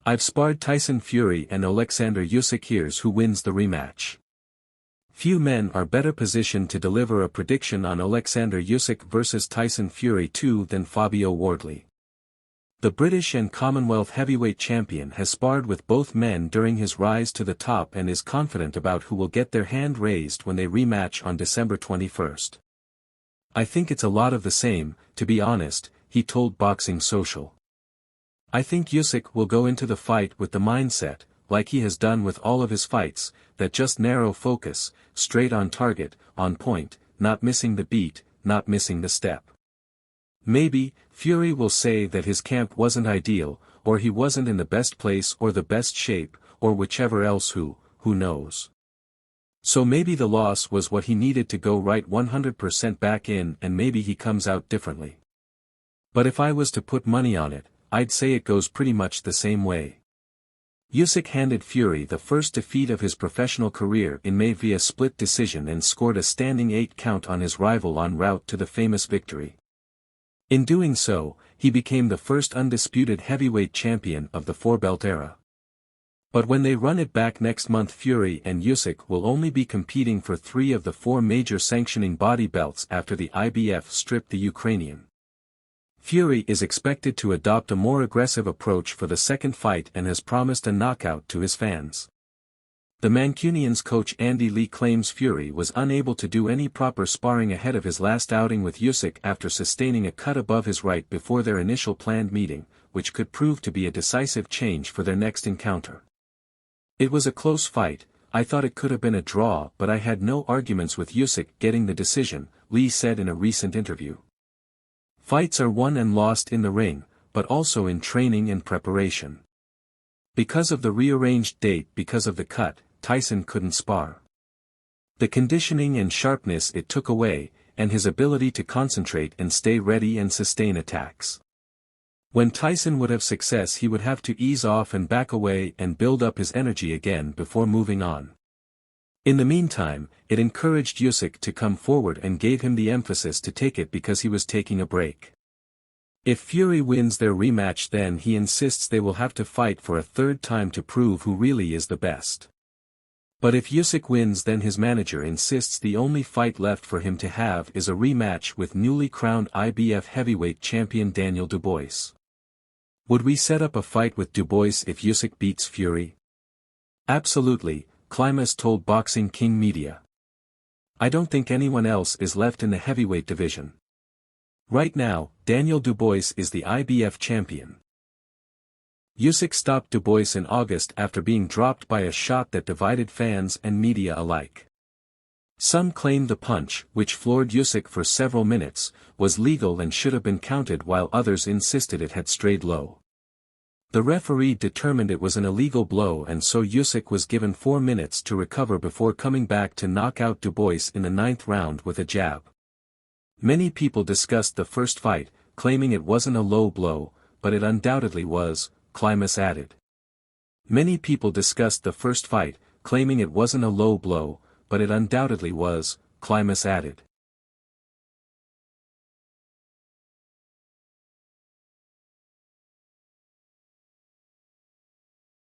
I've sparred Tyson Fury and Oleksandr Usyk. Here's who wins the rematch. Few men are better positioned to deliver a prediction on Oleksandr Usyk versus Tyson Fury 2 than Fabio Wardley. The British and Commonwealth heavyweight champion has sparred with both men during his rise to the top and is confident about who will get their hand raised when they rematch on December 21st. I think it's a lot of the same, to be honest, he told Boxing Social. I think Usyk will go into the fight with the mindset, like he has done with all of his fights, that just narrow focus, straight on target, on point, not missing the beat, not missing the step. Maybe, Fury will say that his camp wasn't ideal, or he wasn't in the best place or the best shape, or whichever else who knows. So maybe the loss was what he needed to go right 100% back in and maybe he comes out differently. But if I was to put money on it, I'd say it goes pretty much the same way. Usyk handed Fury the first defeat of his professional career in May via split decision and scored a standing 8 count on his rival en route to the famous victory. In doing so, he became the first undisputed heavyweight champion of the four-belt era. But when they run it back next month, Fury and Usyk will only be competing for 3 of the 4 major sanctioning body belts after the IBF stripped the Ukrainian. Fury is expected to adopt a more aggressive approach for the second fight and has promised a knockout to his fans. The Mancunian's coach Andy Lee claims Fury was unable to do any proper sparring ahead of his last outing with Usyk after sustaining a cut above his right before their initial planned meeting, which could prove to be a decisive change for their next encounter. It was a close fight. I thought it could have been a draw, but I had no arguments with Usyk getting the decision, Lee said in a recent interview. Fights are won and lost in the ring, but also in training and preparation. Because of the rearranged date because of the cut, Tyson couldn't spar. The conditioning and sharpness it took away, and his ability to concentrate and stay ready and sustain attacks. When Tyson would have success, he would have to ease off and back away and build up his energy again before moving on. In the meantime, it encouraged Usyk to come forward and gave him the emphasis to take it because he was taking a break. If Fury wins their rematch, then he insists they will have to fight for a third time to prove who really is the best. But if Usyk wins, then his manager insists the only fight left for him to have is a rematch with newly crowned IBF heavyweight champion Daniel Dubois. Would we set up a fight with Dubois if Usyk beats Fury? Absolutely, Klimas told Boxing King Media. I don't think anyone else is left in the heavyweight division. Right now, Daniel Dubois is the IBF champion. Usyk stopped Dubois in August after being dropped by a shot that divided fans and media alike. Some claimed the punch, which floored Usyk for several minutes, was legal and should have been counted, while others insisted it had strayed low. The referee determined it was an illegal blow, and so Usyk was given 4 minutes to recover before coming back to knock out Dubois in the 9th round with a jab. Many people discussed the first fight, claiming it wasn't a low blow, but it undoubtedly was, Klimas added. Many people discussed the first fight, claiming it wasn't a low blow, but it undoubtedly was, Klimas added.